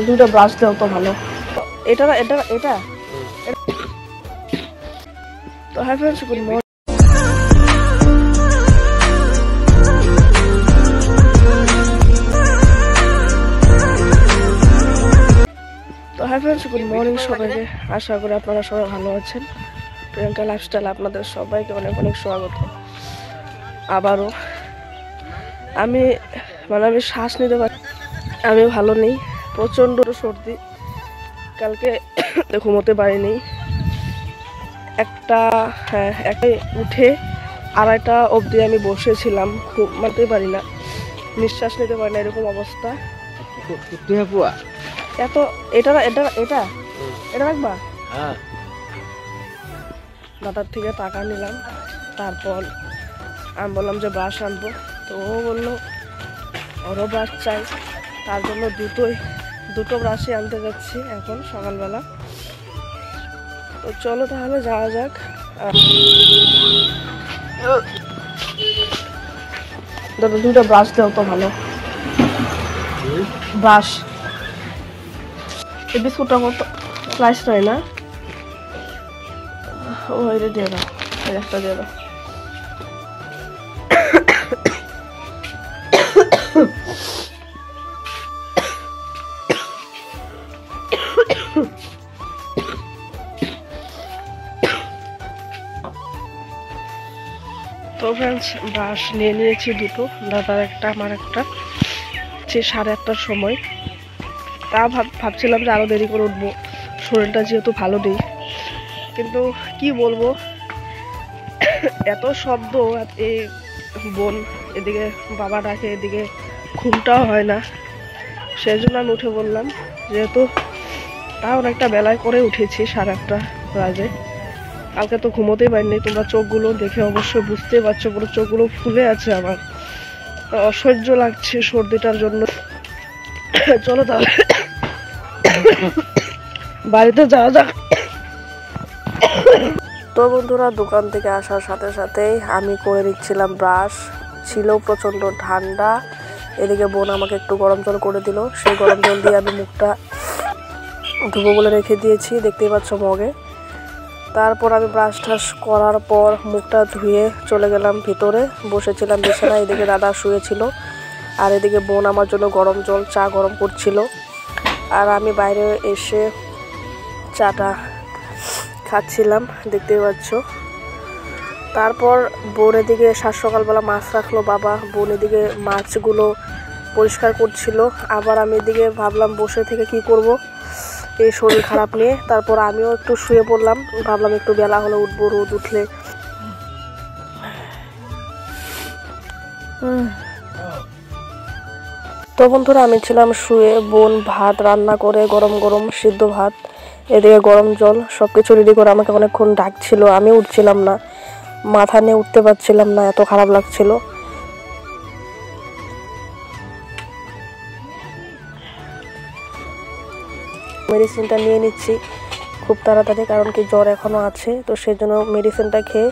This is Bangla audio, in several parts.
দুটো ব্রাশ দাও তো ভালো। এটা এটা এটা তো হাই ফ্রেন্ডস, গুড মর্নিং। তো হাই ফ্রেন্ডস, গুড মর্নিং সবাইকে। আশা করি আপনারা সবাই ভালো আছেন। প্রিয়াঙ্কা লাইফস্টাইল আপনাদের সবাইকে অনেক অনেক স্বাগত। আবারও আমি শ্বাস নিতে পারি, আমি ভালো নেই, প্রচণ্ড সর্দি। কালকে ঘুমোতে পারিনি, একটা উঠে 2:30 অবধি আমি বসেছিলাম, ঘুমাতে পারি না, নিঃশ্বাস নিতে পারি না, এরকম অবস্থা। এত এটা এটা এটা এটা রাখবা। দাদার থেকে টাকা নিলাম, তারপর আমি বললাম যে ব্রাশ আনবো, তো ও বললো ওরও ব্রাশ চাই, তার জন্য দুটো ব্রাশই আনতে যাচ্ছি এখন সকালবেলা। তো চলো তাহলে যাওয়া যাক। দাদা দুটো ব্রাশ দাও তো ভালো, ব্রাশ। এই বিস্কুটটা মতো স্লাইস নয় না, ও এটা দিয়ে দাও, একটা দিয়ে দাও। তো ফ্রেন্ডস, ব্রাশ নিয়ে নিয়েছি দুটো, দাদার একটা আমার একটা। সে 8:30টার সময়, তা ভাবছিলাম যে আরও দেরি করে উঠবো, শরীরটা যেহেতু ভালো নেই। কিন্তু কি বলবো, এত শব্দ, এই বোন এদিকে বাবা ডাকে, এদিকে ঘুমটাও হয় না, সেই জন্য আমি উঠে বললাম। যেহেতু তাও অনেকটা বেলায় করে উঠেছি, 8:30 বাজে। কালকে তো ঘুমোতেই পারিনি, তোমরা চোখগুলো দেখে অবশ্যই বুঝতেই পারছো, পুরো চোখগুলো ফুলে আছে আমার, অসহ্য লাগছে সর্দিটার জন্য। চলো তাহলে বাড়িতে যাওয়া যাক। তো বন্ধুরা, দোকান থেকে আসার সাথে সাথেই আমি করে নিচ্ছিলাম ব্রাশ, ছিল প্রচণ্ড ঠান্ডা। এদিকে বোন আমাকে একটু গরম জল করে দিল, সেই গরম জল দিয়ে আমি মুখটা ধুবো বলে রেখে দিয়েছি, দেখতেই পাচ্ছ মগে। তারপর আমি ব্রাশ টাশ করার পর মুখটা ধুয়ে চলে গেলাম ভিতরে, বসেছিলাম বিছানায়। এদিকে দাদা শুয়েছিল, আর এদিকে বোন আমার জন্য গরম জল চা গরম করছিল, আর আমি বাইরে এসে চাটা খাচ্ছিলাম, দেখতেই পাচ্ছ। তারপর বোন এদিকে সকালবেলা মাছ রাখলো বাবা, বোন এদিকে মাছগুলো পরিষ্কার করছিল, আবার আমি এদিকে ভাবলাম বসে থেকে কি করব এই শরীর খারাপ নিয়ে। তারপর আমিও একটু শুয়ে পড়লাম, ভাবলাম একটু বেলা হলে উঠবো, রোদ উঠলে। তো বন্ধুরা, আমি ছিলাম শুয়ে, বোন ভাত রান্না করে, গরম গরম সিদ্ধ ভাত, এদিকে গরম জল, সবকিছু রেডি করে আমাকে অনেকক্ষণ ডাকছিল। আমি উঠছিলাম না, মাথা নিয়ে উঠতে পারছিলাম না, এত খারাপ লাগছিল। মেডিসিনটা নিয়ে নিচ্ছি খুব তাড়াতাড়ি, কারণ কি জ্বর এখনো আছে, তো সেজন্য মেডিসিনটা খেয়ে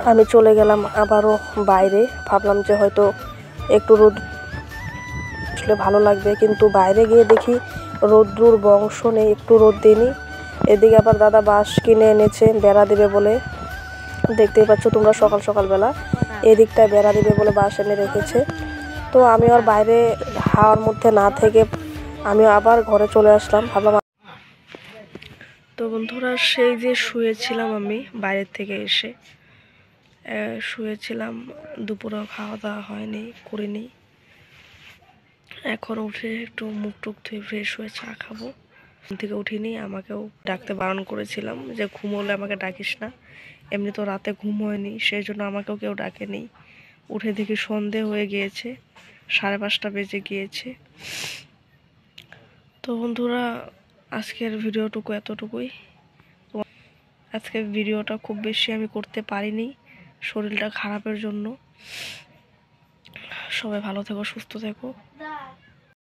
আমি চলে গেলাম আবারও বাইরে। ভাবলাম যে হয়তো একটু রোদ আসলে ভালো লাগবে, কিন্তু বাইরে গিয়ে দেখি রোদ্রুর বংশ নেই, একটু রোদ দিইনি। এদিকে আবার দাদা বাঁশ কিনে এনেছে বেড়া দেবে বলে, দেখতেই পাচ্ছ তোমরা সকালবেলা এদিকটায় বেড়া দেবে বলে বাঁশ এনে রেখেছে। তো আমি আর বাইরে হাওয়ার মধ্যে না থেকে আমি আবার ঘরে চলে আসলাম, ভাবলাম। তো বন্ধুরা, সেই যে শুয়েছিলাম আমি বাইরের থেকে এসে, শুয়েছিলাম, দুপুরেও খাওয়া দাওয়া হয়নি, করিনি। এখন উঠে একটু মুখ টুক ধুয়ে ফ্রেশ হয়ে চা খাবো। থেকে উঠিনি, আমাকেও ডাকতে বারণ করেছিলাম যে ঘুমোলে আমাকে ডাকিস না, এমনি তো রাতে ঘুম হয়নি, সেই জন্য আমাকেও কেউ ডাকেনি। উঠে দেখি সন্ধে হয়ে গিয়েছে, 5:30 বেজে গিয়েছে। তো বন্ধুরা, আজকের ভিডিওটুকু এতটুকুই। আজকের ভিডিওটা খুব বেশি আমি করতে পারিনি শরীরটা খারাপের জন্য। সবাই ভালো থেকো, সুস্থ থেকো।